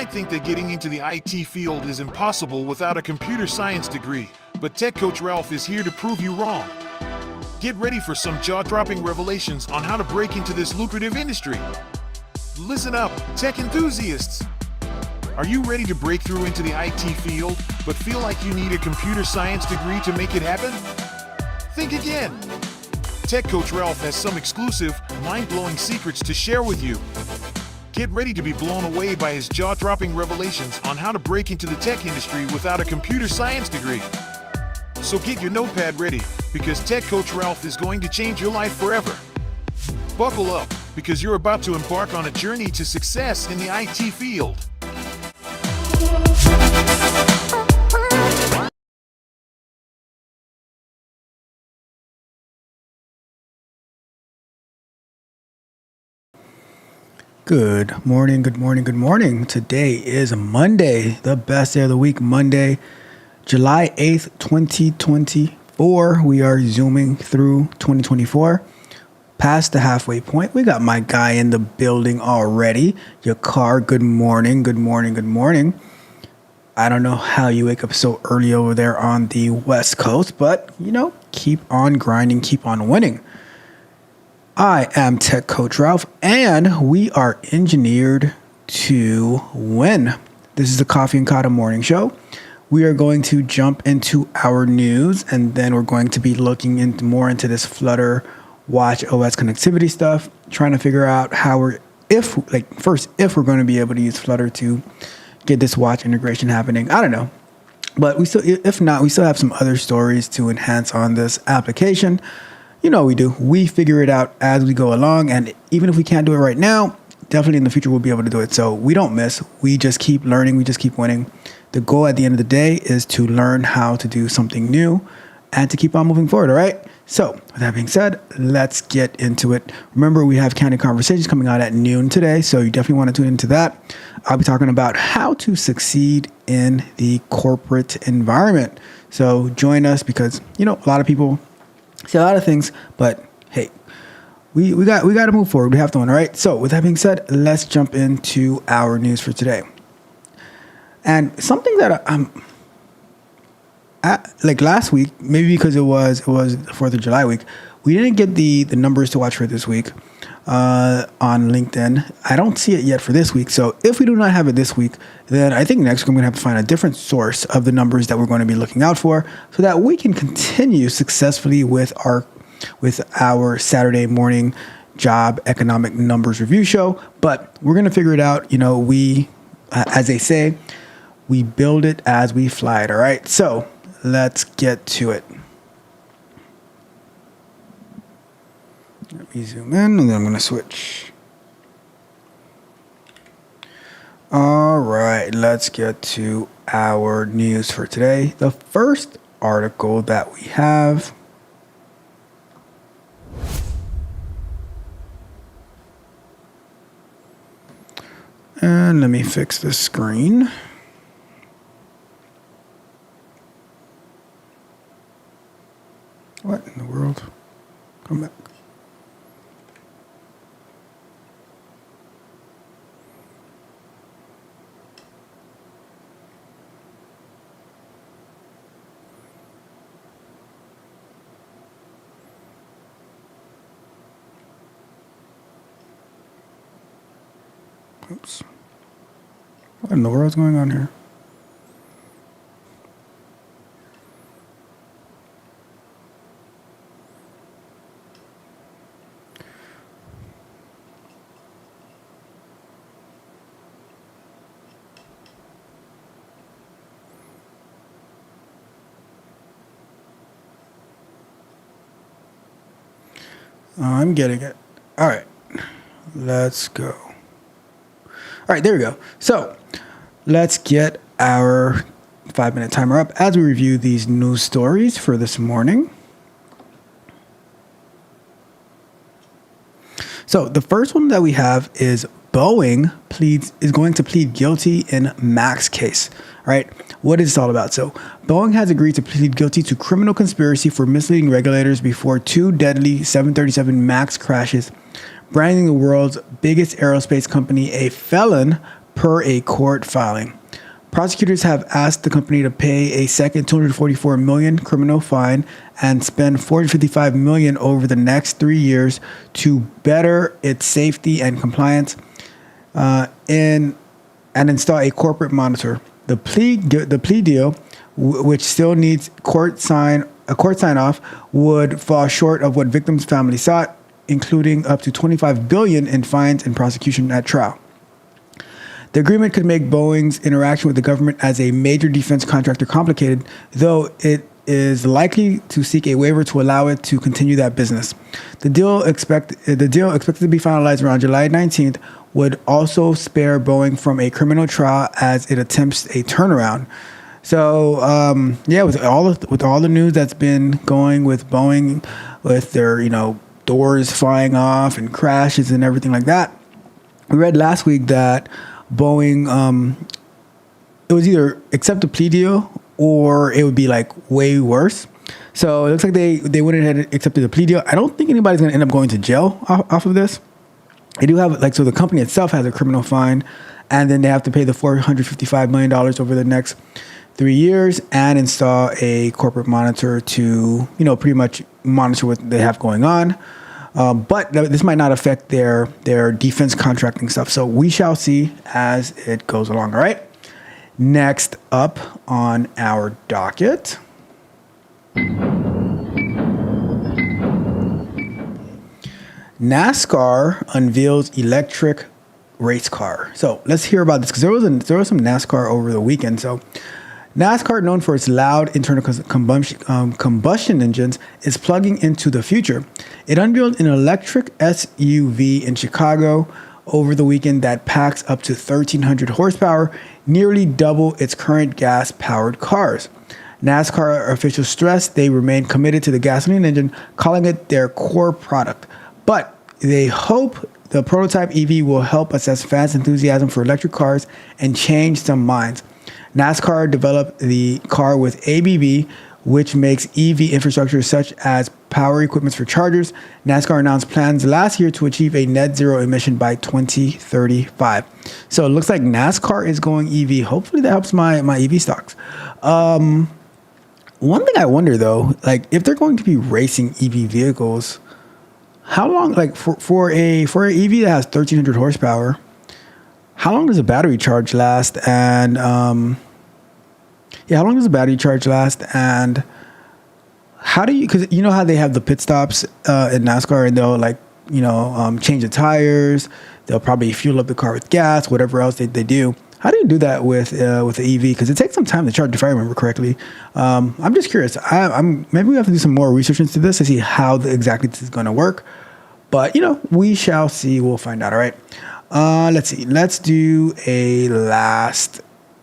might think that getting into the IT field is impossible without a computer science degree, but Tech Coach Ralph is here to prove you wrong. Get ready for some jaw-dropping revelations on how to break into this lucrative industry. Listen up, tech enthusiasts! Are you ready to break through into the IT field, but feel like you need a computer science degree to make it happen? Think again! Tech Coach Ralph has some exclusive, mind-blowing secrets to share with you. Get ready to be blown away by his jaw-dropping revelations on how to break into the tech industry without a computer science degree. So get your notepad ready, because Tech Coach Ralph is going to change your life forever. Buckle up, because you're about to embark on a journey to success in the IT field. Good morning, good morning, good morning. Today is Monday, the best day of the week, Monday, July 8th, 2024. We are zooming through 2024, past the halfway point. We got my guy in the building already. Your car, good morning, good morning, good morning. I don't know how you wake up so early over there on the West Coast, but, keep on grinding, keep on winning. I am Tech Coach Ralph, and we are engineered to win. This is the Coffee and Kata morning show. We are going to jump into our news, and then we're going to be looking more into this Flutter Watch OS connectivity stuff, trying to figure out how if we're going to be able to use Flutter to get this watch integration happening. I don't know, but if not, we still have some other stories to enhance on this application. We do. We figure it out as we go along. And even if we can't do it right now, definitely in the future, we'll be able to do it. So we don't miss. We just keep learning. We just keep winning. The goal at the end of the day is to learn how to do something new and to keep on moving forward. All right. So with that being said, let's get into it. Remember, we have Candid Conversations coming out at noon today. So you definitely want to tune into that. I'll be talking about how to succeed in the corporate environment. So join us because, a lot of people see a lot of things, but hey, we got to move forward. We have to win, all right? So with that being said, let's jump into our news for today. And something that like last week, maybe because it was the 4th of July week, we didn't get the numbers to watch for this week on LinkedIn. I don't see it yet for this week. So if we do not have it this week, then I think next week I'm going to have to find a different source of the numbers that we're going to be looking out for so that we can continue successfully with our Saturday morning job economic numbers review show. But we're going to figure it out. We, as they say, we build it as we fly it. All right. So let's get to it. Let me zoom in, and then I'm going to switch. All right, let's get to our news for today. The first article that we have and let me fix the screen. What in the world? Come back. Oops. What in the world's going on here? I'm getting it. All right. Let's go. All right, there we go. So let's get our 5-minute timer up as we review these news stories for this morning. So the first one that we have is Boeing is going to plead guilty in Max case. All right, what is this all about? So Boeing has agreed to plead guilty to criminal conspiracy for misleading regulators before 2 deadly 737 MAX crashes, branding the world's biggest aerospace company a felon per a court filing. Prosecutors have asked the company to pay a second $244 million criminal fine and spend $455 million over the next 3 years to better its safety and compliance and install a corporate monitor. The plea deal, which still needs a court sign off, would fall short of what victims' families sought, including up to $25 billion in fines and prosecution at trial. The agreement could make Boeing's interaction with the government as a major defense contractor complicated, though it is likely to seek a waiver to allow it to continue that business. The deal expected to be finalized around July 19th would also spare Boeing from a criminal trial as it attempts a turnaround. So with all the news that's been going with Boeing, with their doors flying off and crashes and everything like that, we read last week that Boeing, it was either accept a plea deal or it would be like way worse. So it looks like they went ahead and accepted the plea deal. I don't think anybody's going to end up going to jail off of this. They do have so the company itself has a criminal fine, and then they have to pay the $455 million over the next 3 years and install a corporate monitor to pretty much monitor what they have going on. But this might not affect their defense contracting stuff. So we shall see as it goes along. All right. Next up on our docket. NASCAR unveils electric race car. So let's hear about this because there was some NASCAR over the weekend. So NASCAR, known for its loud internal combustion engines, is plugging into the future. It unveiled an electric SUV in Chicago over the weekend that packs up to 1,300 horsepower, nearly double its current gas-powered cars. NASCAR officials stressed they remain committed to the gasoline engine, calling it their core product. But they hope the prototype EV will help assess fans' enthusiasm for electric cars and change some minds. NASCAR developed the car with ABB, which makes EV infrastructure such as power equipment for chargers. NASCAR announced plans last year to achieve a net zero emission by 2035. So it looks like NASCAR is going EV. Hopefully that helps my EV stocks. One thing I wonder though, if they're going to be racing EV vehicles, how long, for a EV that has 1,300 horsepower, how long does a battery charge last? And how long does a battery charge last? And how do you? Because how they have the pit stops in NASCAR, and they'll change the tires. They'll probably fuel up the car with gas, whatever else they do. How do you do that with the EV? Because it takes some time to charge, if I remember correctly. I'm just curious. Maybe we have to do some more research into this to see how exactly this is going to work. But we shall see. We'll find out. All right. Let's see. Let's do a last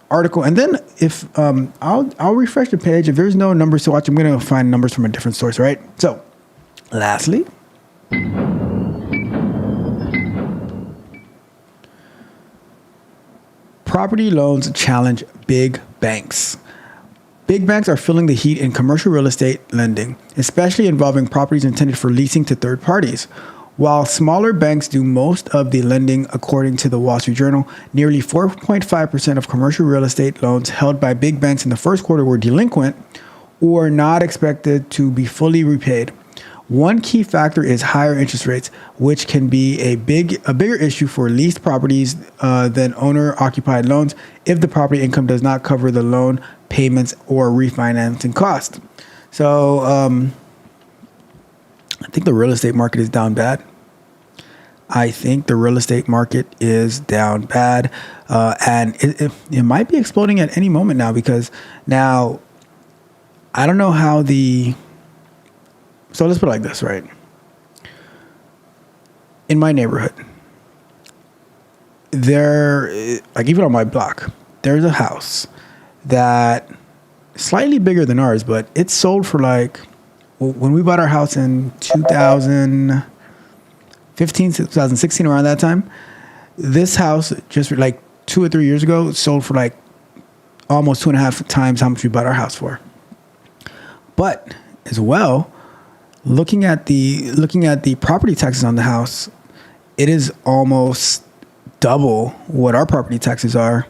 article, and then if I'll refresh the page. If there's no numbers to watch, I'm going to find numbers from a different source. Right. So, lastly. Property loans challenge big banks. Big banks are feeling the heat in commercial real estate lending, especially involving properties intended for leasing to third parties. While smaller banks do most of the lending, according to the Wall Street Journal, nearly 4.5% of commercial real estate loans held by big banks in the first quarter were delinquent or not expected to be fully repaid. One key factor is higher interest rates, which can be a bigger issue for leased properties than owner-occupied loans if the property income does not cover the loan payments or refinancing costs. So I think the real estate market is down bad. And it might be exploding at any moment now, because now I don't know how so let's put it like this, right? In my neighborhood, even on my block, there's a house that is slightly bigger than ours, but it's sold for when we bought our house in 2015, 2016, around that time, this house just 2 or 3 years ago sold for almost 2.5 times how much we bought our house for. But as well, looking at the property taxes on the house, it is almost double what our property taxes are.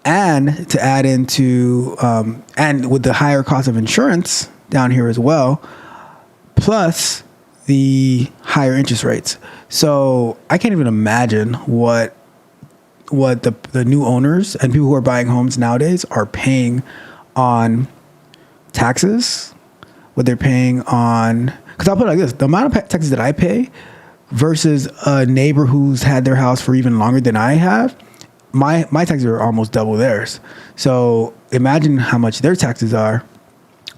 And to add into, and with the higher cost of insurance down here as well, plus the higher interest rates. So I can't even imagine what the new owners and people who are buying homes nowadays are paying on taxes, what they're paying on, because I'll put it like this, the amount of taxes that I pay versus a neighbor who's had their house for even longer than I have, my taxes are almost double theirs. So imagine how much their taxes are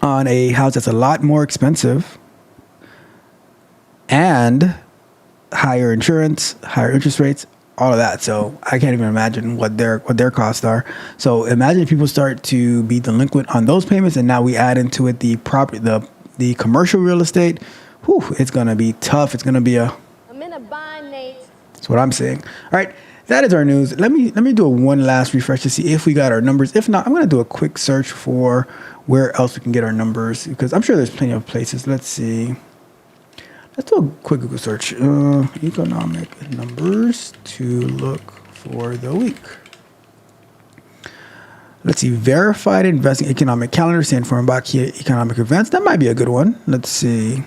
on a house that's a lot more expensive and higher insurance, higher interest rates, all of that. So I can't even imagine what their costs are. So imagine if people start to be delinquent on those payments, and now we add into it the property, the commercial real estate. Whew, it's gonna be tough. It's gonna be I'm in a bind, Nate. That's what I'm saying. All right. That is our news. Let me do one last refresh to see if we got our numbers. If not, I'm going to do a quick search for where else we can get our numbers, because I'm sure there's plenty of places. Let's see. Let's do a quick Google search. Economic numbers to look for the week. Let's see. Verified investing economic calendar, stay informed about key economic events. That might be a good one. Let's see.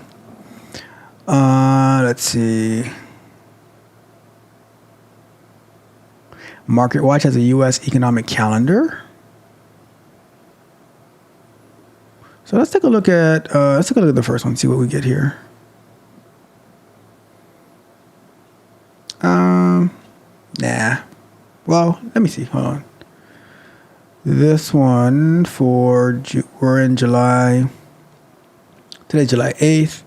Market Watch has a U.S. economic calendar. So let's take a look at the first one. See what we get here. Nah. Well, let me see. Hold on. This one we're in July. Today's July 8th.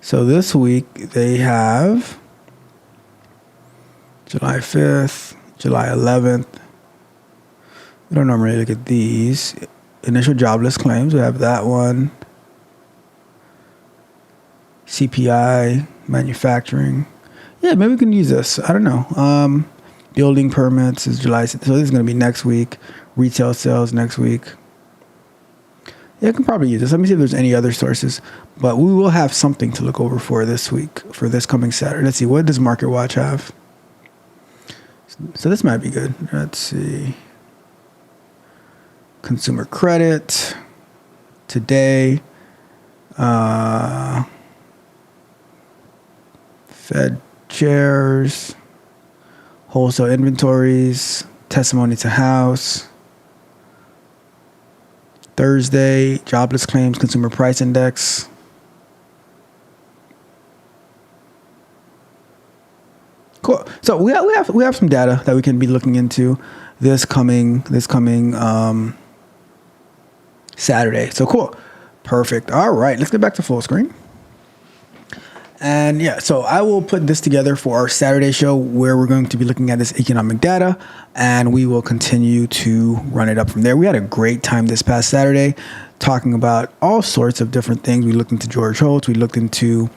So this week they have July 5th. July 11th. We don't normally look at these. Initial jobless claims, we have that one. CPI, manufacturing. Yeah, maybe we can use this. I don't know. Building permits is July 6th. So this is going to be next week. Retail sales next week. Yeah, I can probably use this. Let me see if there's any other sources. But we will have something to look over for this week, for this coming Saturday. Let's see. What does Market Watch have? So this might be good. Let's see. Consumer credit today. Fed shares. Wholesale inventories. Testimony to house. Thursday, jobless claims, consumer price index. Cool. So we have some data that we can be looking into this coming Saturday. So cool. Perfect. All right, let's get back to full screen. And yeah, so I will put this together for our Saturday show where we're going to be looking at this economic data, and we will continue to run it up from there. We had a great time this past Saturday talking about all sorts of different things. We looked into George Holtz. We looked into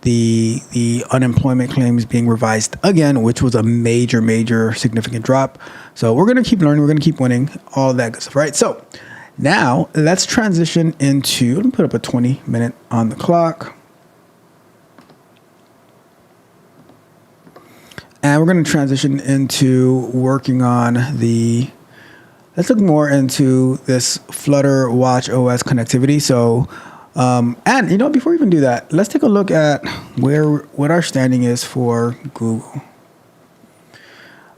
the unemployment claims being revised again, which was a major significant drop. So we're going to keep learning. We're going to keep winning, all that good stuff, right? So now let's transition into, let me put up a 20-minute on the clock. And we're going to transition into working on let's look more into this Flutter Watch OS connectivity. So, and you know, before we even do that, let's take a look at what our standing is for Google.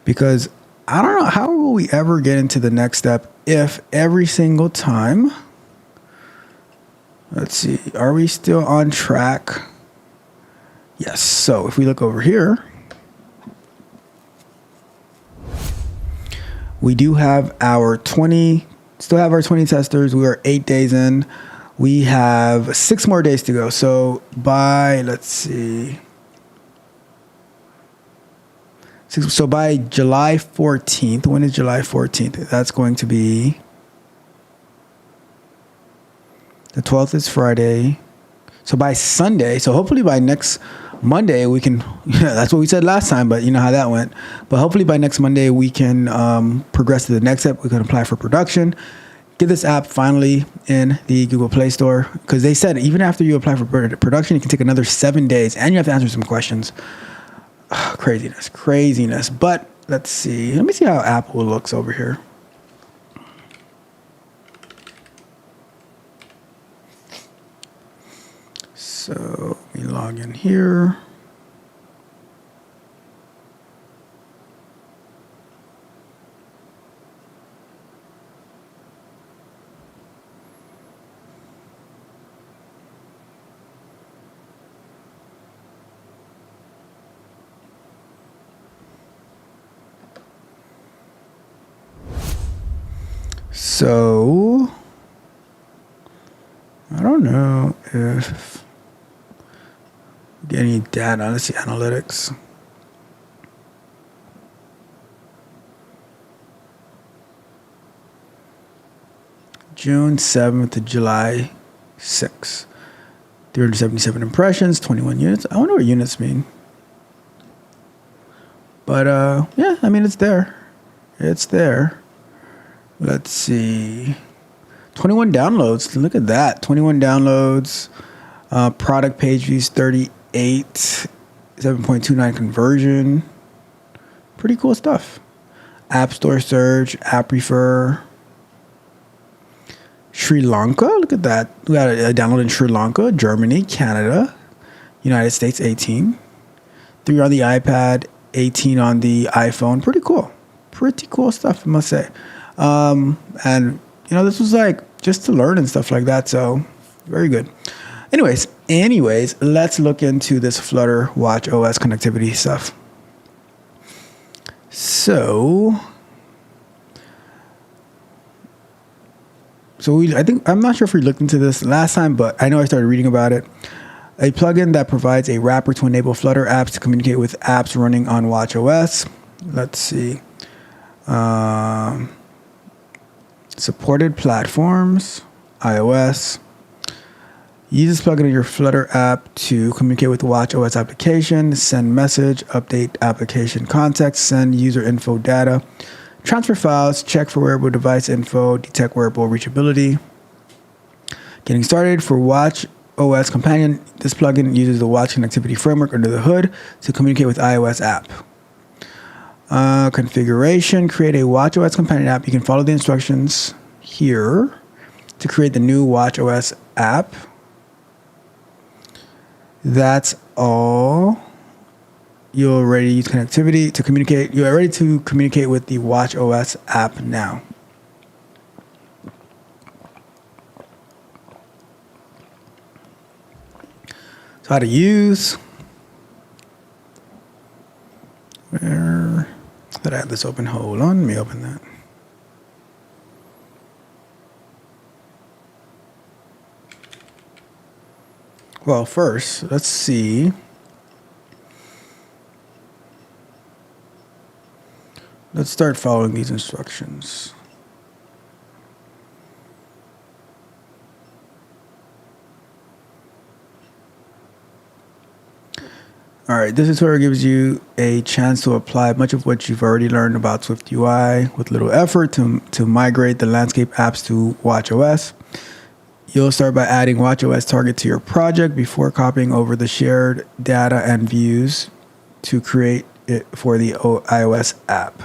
Because I don't know, how will we ever get into the next step if every single time, let's see, are we still on track? Yes. So if we look over here, we do have our 20 testers. We are 8 days in. We have 6 more days to go. So by, let's see. So by July 14th, when is July 14th? That's going to be, the 12th is Friday. So by Sunday, so hopefully by next Monday we can, yeah, that's what we said last time, but you know how that went. But hopefully by next Monday we can progress to the next step. We can apply for production, get this app finally in the Google Play Store, because they said even after you apply for production, it can take another 7 days, and you have to answer some questions. Craziness. But let's see. Let me see how Apple looks over here. So we log in here. So I don't know if get any data. Let's see analytics. June 7th to July 6th. 377 impressions, 21 units. I wonder what units mean. But yeah, I mean it's there. It's there. Let's see. 21 downloads. Look at that. 21 downloads. Product page views 38. 7.29 conversion. Pretty cool stuff. App Store search. App refer. Sri Lanka. Look at that. We got a download in Sri Lanka, Germany, Canada, United States 18. 3 on the iPad, 18 on the iPhone. Pretty cool. Pretty cool stuff, I must say. And this was like just to learn and stuff like that. So very good. Anyways, let's look into this Flutter Watch OS connectivity stuff. So I'm not sure if we looked into this last time, but I know I started reading about it. A plugin that provides a wrapper to enable Flutter apps to communicate with apps running on Watch OS. Let's see. Supported platforms, iOS. Use this plugin in your Flutter app to communicate with the Watch OS application, send message, update application context, send user info data, transfer files, check for wearable device info, detect wearable reachability. Getting started for Watch OS Companion. This plugin uses the Watch connectivity framework under the hood to communicate with iOS app. Configuration, create a Watch OS Companion app. You can follow the instructions here to create the new Watch OS app. That's all. You're ready to use connectivity to communicate. You are ready to communicate with the Watch OS app now. So how to use. Where did I have this open? Hold on, let me open that. Well, first, let's see. Let's start following these instructions. All right, this tutorial gives you a chance to apply much of what you've already learned about Swift UI with little effort to migrate the landscape apps to watchOS. You'll start by adding watchOS target to your project before copying over the shared data and views to create it for the iOS app.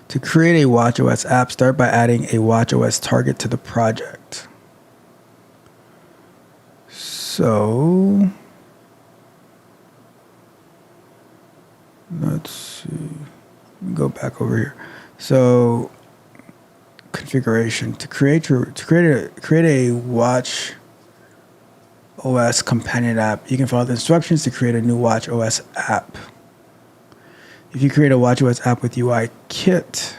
To create a watchOS app, start by adding a watchOS target to the project. So let's see. Go back over here. So configuration to create a Watch OS companion app. You can follow the instructions to create a new Watch OS app. If you create a Watch OS app with UI Kit,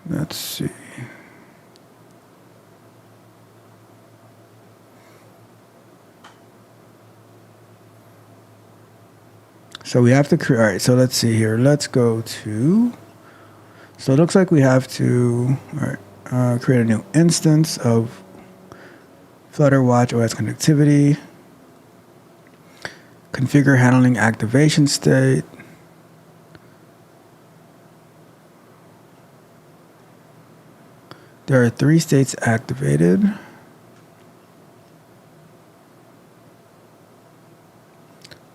let's see. So we have to create, all right, so let's see here. Let's go to, so it looks like we have to, all right, create a new instance of Flutter Watch OS connectivity, configure handling activation state, There are 3 states activated.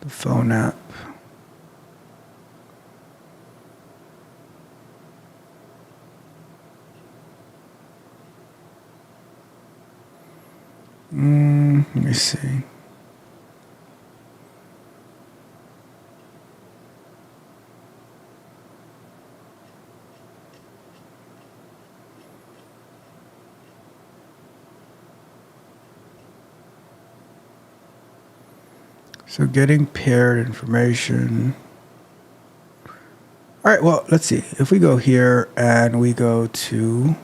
The phone app. Let me see. So getting paired information. All right, well, let's see. If we go here and we go to,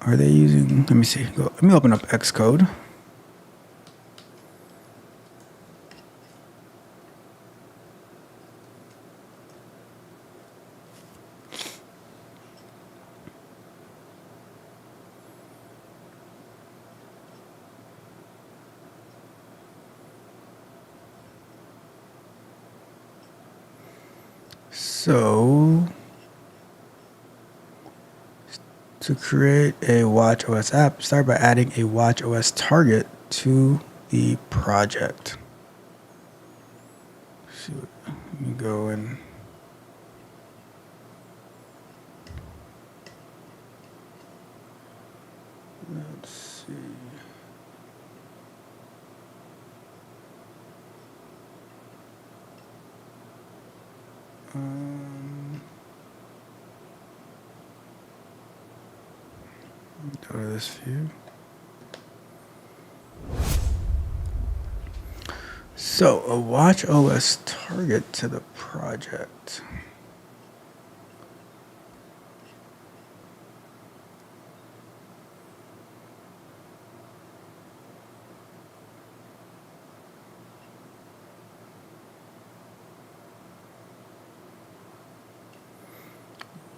are they using, let me see. Let me open up Xcode. So to create a watchOS app, start by adding a watchOS target to the project. So let me go and let's see. Go to this view. So a watchOS target to the project.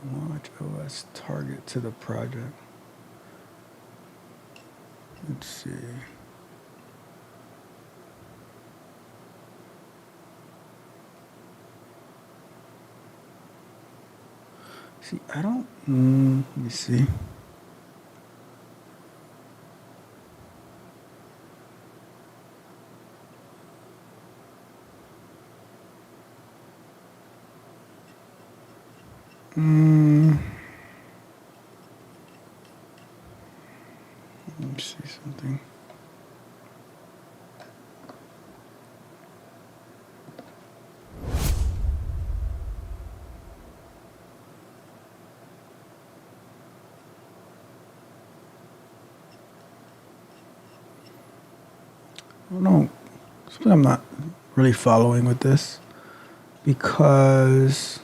watchOS target to the project. Let's see. See, I don't, let me see. Let me see something. I don't know. Something I'm not really following with this because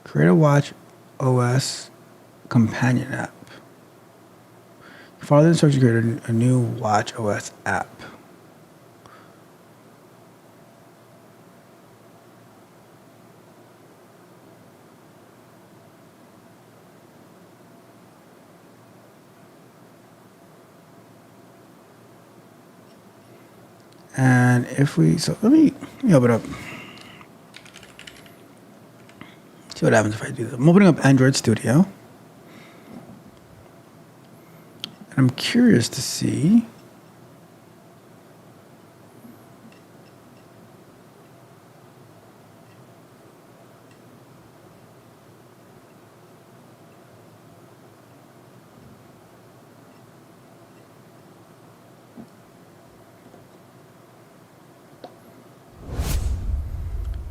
create a watch OS companion app. Follow the instructions to create a new watch OS app. And if we, so let me open up. See what happens if I do this. I'm opening up Android Studio. And I'm curious to see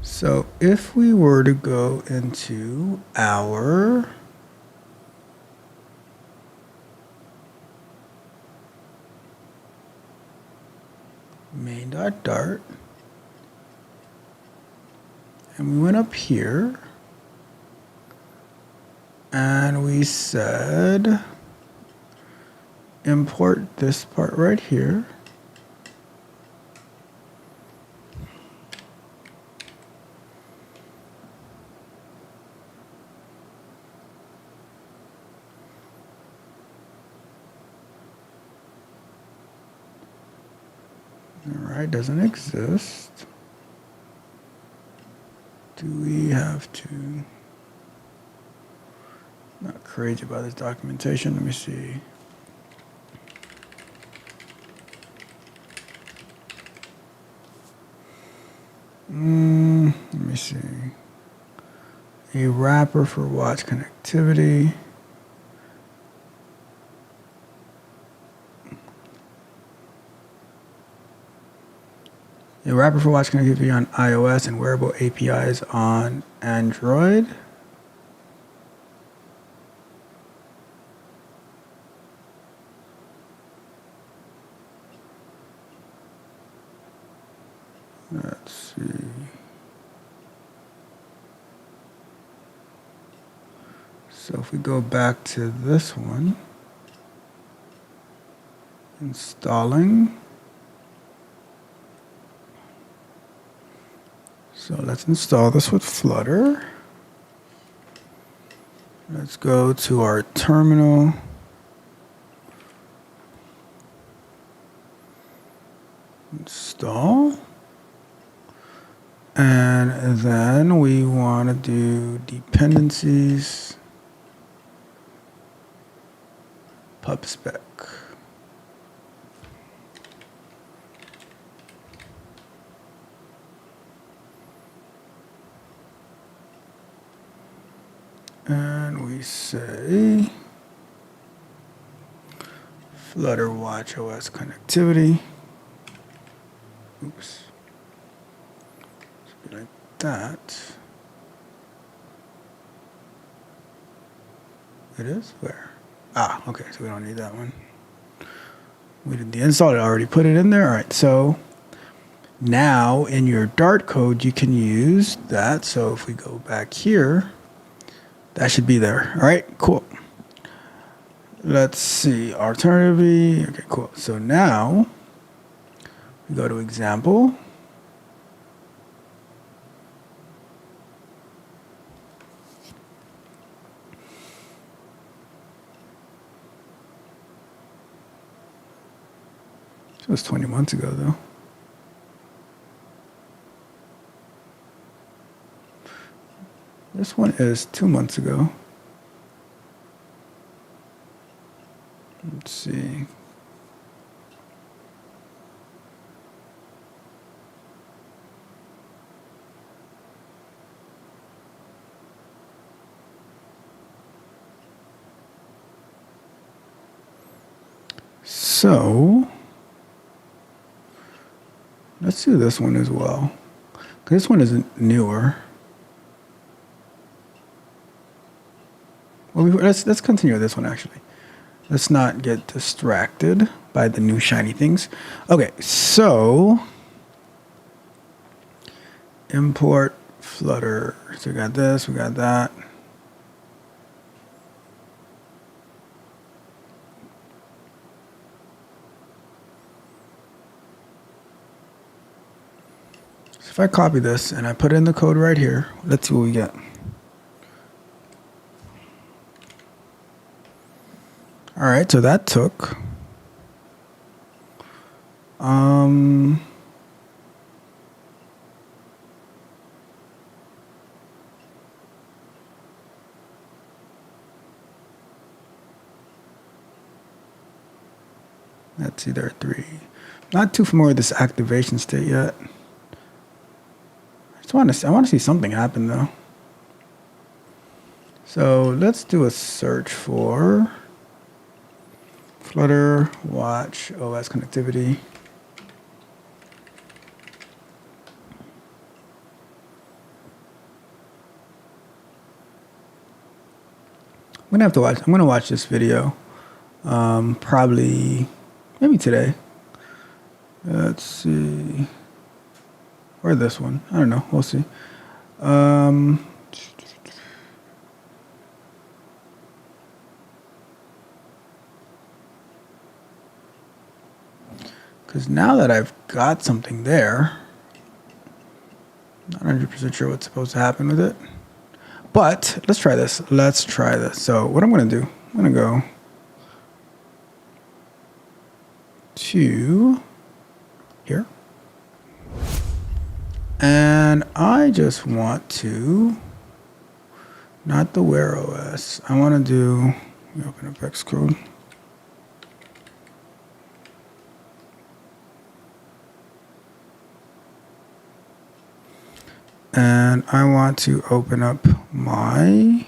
so if we were to go into our main.dart and we went up here and we said import this part right here. All right, doesn't exist. Do we have to? Not crazy about this documentation. Let me see. Let me see. A wrapper for watch connectivity. A wrapper for watch connectivity on iOS and wearable APIs on Android. Let's see. So if we go back to this one, installing. So let's install this with Flutter. Let's go to our terminal. Install. And then we want to do dependencies, pubspec. And we say Flutter Watch OS connectivity. Oops. Should be like that. It is? Where? Ah, okay, so we don't need that one. We did the install, I already put it in there. All right, so now in your Dart code, you can use that. So if we go back here, that should be there. All right, cool. Let's see, alternatively, okay, cool. So now we go to example. It was 20 months ago, though. This one is 2 months ago. Let's see. So let's do this one as well. This one is newer. Well, let's continue with this one actually. Let's not get distracted by the new shiny things. Okay, so import Flutter. So we got this, we got that. So if I copy this and I put in the code right here, let's see what we get. All right, so that took let's see, there are 3. Not too familiar with this activation state yet. I want to see something happen though. So let's do a search for Flutter Watch OS connectivity. I'm gonna watch this video, probably maybe today. Let's see, or this one. I don't know. We'll see. Because now that I've got something there, not 100% sure what's supposed to happen with it. But let's try this. Let's try this. So what I'm going to do, I'm going to go to here. And I just want to, not the Wear OS. I want to do, let me open up Xcode. And I want to open up my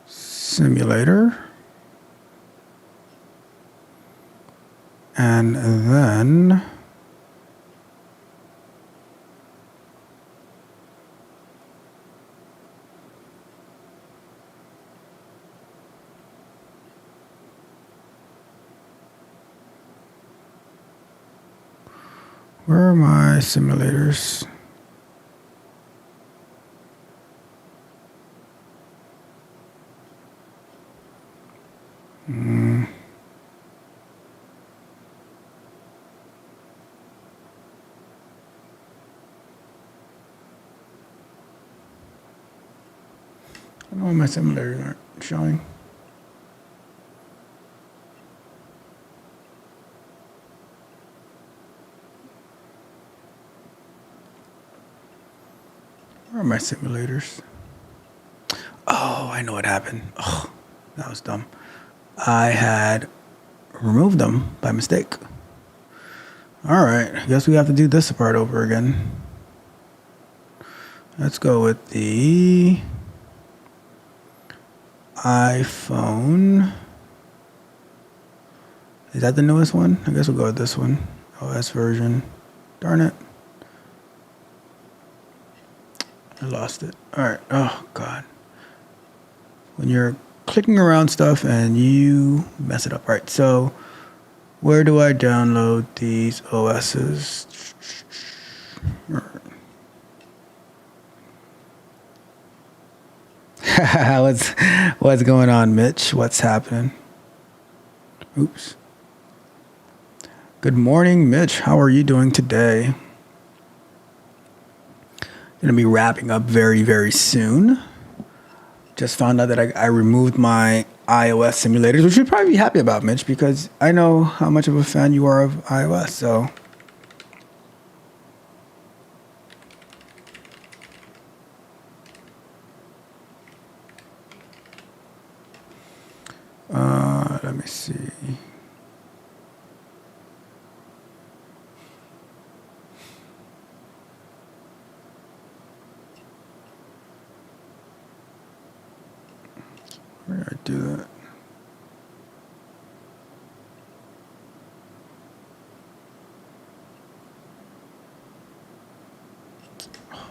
simulator. And then where are my simulators? I don't know why my simulators aren't showing. Where are my simulators? Oh, I know what happened. Oh, that was dumb. I had removed them by mistake. All right, I guess we have to do this part over again. Let's go with the iPhone. Is that the newest one? I guess we'll go with this one. OS version. Darn it. I lost it. All right. Oh, God. When you're clicking around stuff and you mess it up. All right. So where do I download these OSs? All right. What's going on, Mitch? What's happening? Oops. Good morning, Mitch. How are you doing today? Going to be wrapping up very, very soon. Just found out that I removed my iOS simulators, which you'd probably be happy about, Mitch, because I know how much of a fan you are of iOS. So let me see. Where did I do that?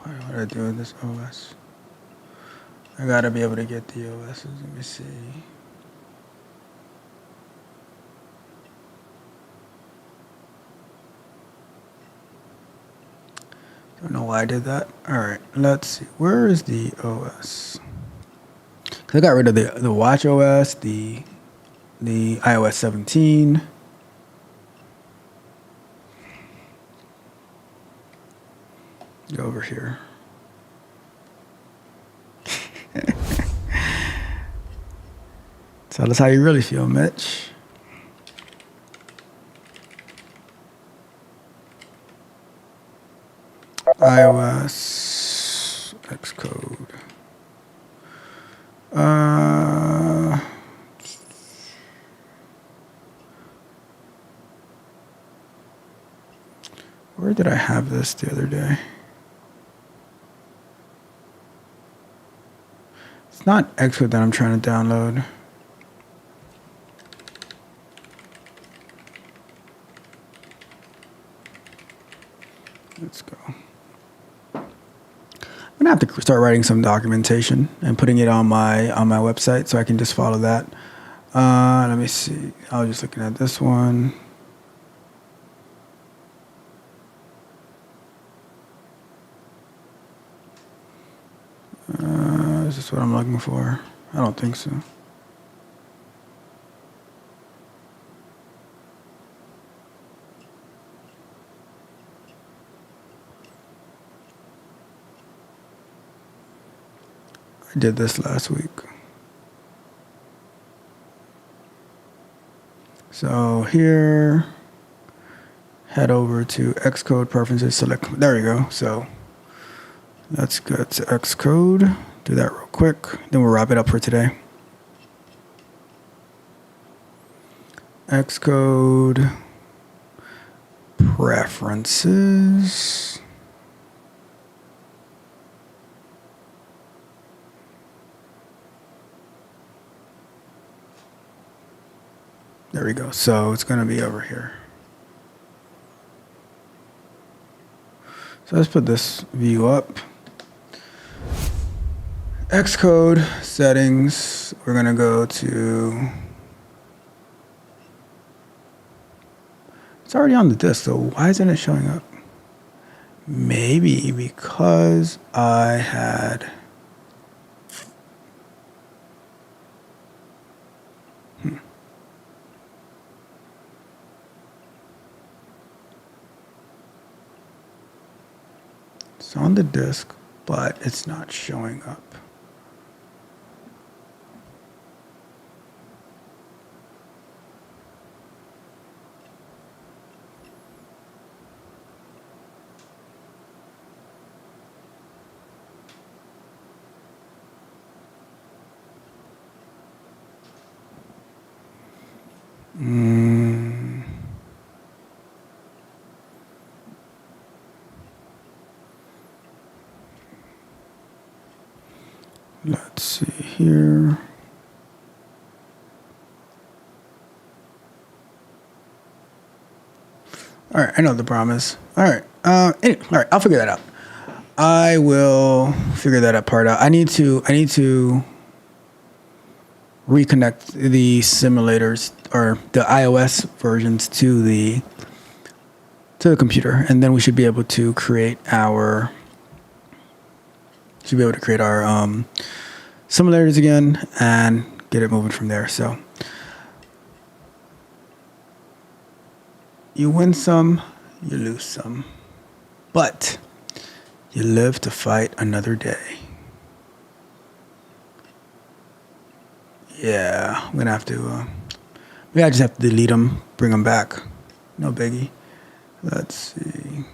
What did I do with this OS? I gotta be able to get the OSs. Let me see. Don't know why I did that. All right, let's see. Where is the OS? Cause I got rid of the Watch OS, the iOS 17. Go over here. Tell us how you really feel, Mitch. iOS Xcode. Where did I have this the other day? It's not Xcode that I'm trying to download. Let's go. I'm gonna have to start writing some documentation and putting it on my website so I can just follow that. Let me see. I was just looking at this one. Is this what I'm looking for? I don't think so. I did this last week. So here, head over to Xcode preferences, select, there you go. So let's go to Xcode, do that real quick. Then we'll wrap it up for today. Xcode preferences. There we go. So it's going to be over here. So let's put this view up. Xcode settings. We're going to go to. It's already on the disk, so why isn't it showing up? Maybe because I had. It's on the disk, but it's not showing up. Let's see here. All right, I know what the problem is. All right, anyway, all right, I'll figure that out. I will figure that part out. I need to reconnect the simulators or the iOS versions to the computer, and then we should be able to create our simulators again and get it moving from there. So you win some, you lose some, but you live to fight another day. Yeah, I'm gonna have to. Maybe I just have to delete them, bring them back. No biggie. Let's see.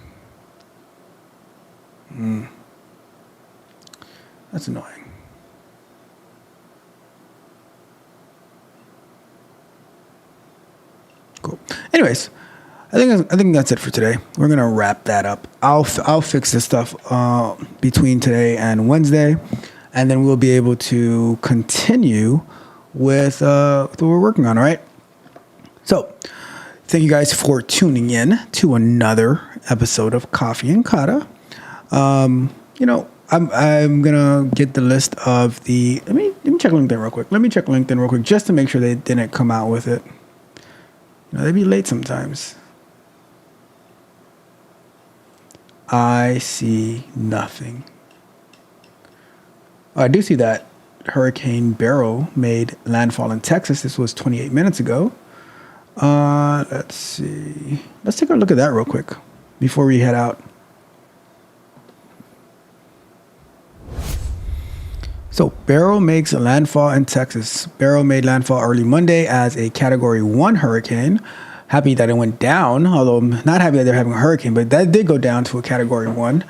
That's annoying. Cool. Anyways, I think that's it for today. We're gonna wrap that up. I'll fix this stuff between today and Wednesday, and then we'll be able to continue with what we're working on. All right. So, thank you guys for tuning in to another episode of Coffee and Kata. I'm gonna get the list of the. Let me check LinkedIn real quick. Let me check LinkedIn real quick just to make sure they didn't come out with it. They be late sometimes. I see nothing. I do see that Hurricane Beryl made landfall in Texas. This was 28 minutes ago. Let's see. Let's take a look at that real quick before we head out. So Beryl makes a landfall in Texas. Beryl made landfall early Monday as a Category 1 hurricane. Happy that it went down, although I'm not happy that they're having a hurricane, but that did go down to a Category 1.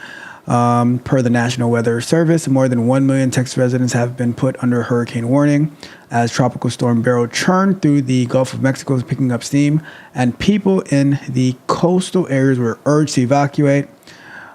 Per the National Weather Service, more than 1 million Texas residents have been put under hurricane warning as Tropical Storm Beryl churned through the Gulf of Mexico, picking up steam, and people in the coastal areas were urged to evacuate.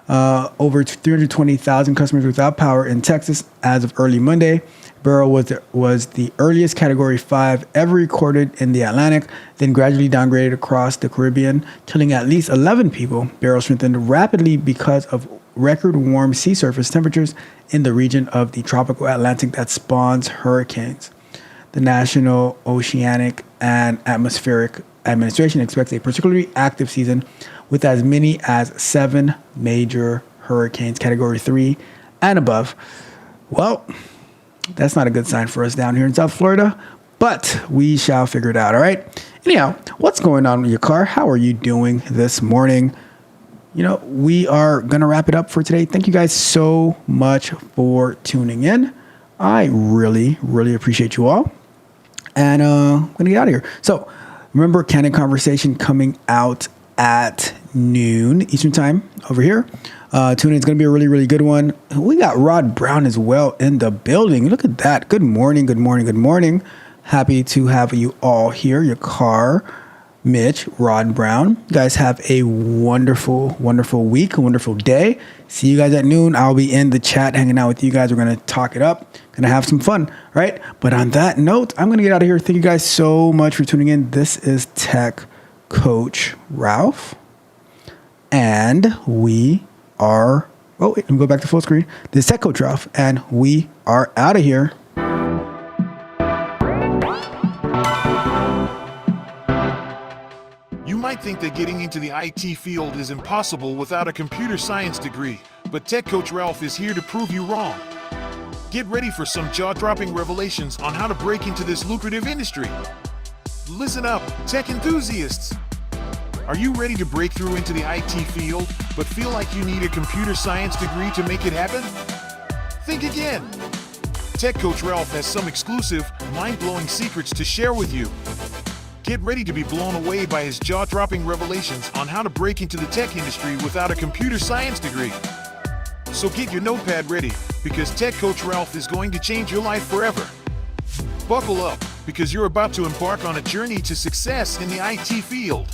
Over 320,000 customers without power in Texas as of early Monday. Beryl was the earliest Category 5 ever recorded in the Atlantic, then gradually downgraded across the Caribbean, killing at least 11 people. Beryl strengthened rapidly because of record warm sea surface temperatures in the region of the tropical Atlantic that spawns hurricanes. The National Oceanic and Atmospheric Administration expects a particularly active season with as many as 7 major hurricanes, Category 3 and above. Well, that's not a good sign for us down here in South Florida, but we shall figure it out, all right? Anyhow, what's going on with your car? How are you doing this morning? We are going to wrap it up for today. Thank you guys so much for tuning in. I really, really appreciate you all. And I'm going to get out of here. So remember, Candid Conversation coming out at noon Eastern time over here. Tune in. It's going to be a really, really good one. We got Rod Brown as well in the building. Look at that. Good morning. Good morning. Good morning. Happy to have you all here. Your car, Mitch, Rod Brown. You guys have a wonderful, wonderful week, a wonderful day. See you guys at noon. I'll be in the chat hanging out with you guys. We're going to talk it up. Going to have some fun, right? But on that note, I'm going to get out of here. Thank you guys so much for tuning in. This is Tech Coach Ralph. And we are, oh, wait, let me go back to full screen. This is Tech Coach Ralph, and we are out of here. You might think that getting into the IT field is impossible without a computer science degree, but Tech Coach Ralph is here to prove you wrong. Get ready for some jaw-dropping revelations on how to break into this lucrative industry. Listen up, tech enthusiasts. Are you ready to break through into the IT field, but feel like you need a computer science degree to make it happen? Think again. Tech Coach Ralph has some exclusive, mind-blowing secrets to share with you. Get ready to be blown away by his jaw-dropping revelations on how to break into the tech industry without a computer science degree. So get your notepad ready, because Tech Coach Ralph is going to change your life forever. Buckle up, because you're about to embark on a journey to success in the IT field.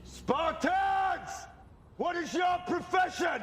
Spartans! What is your profession?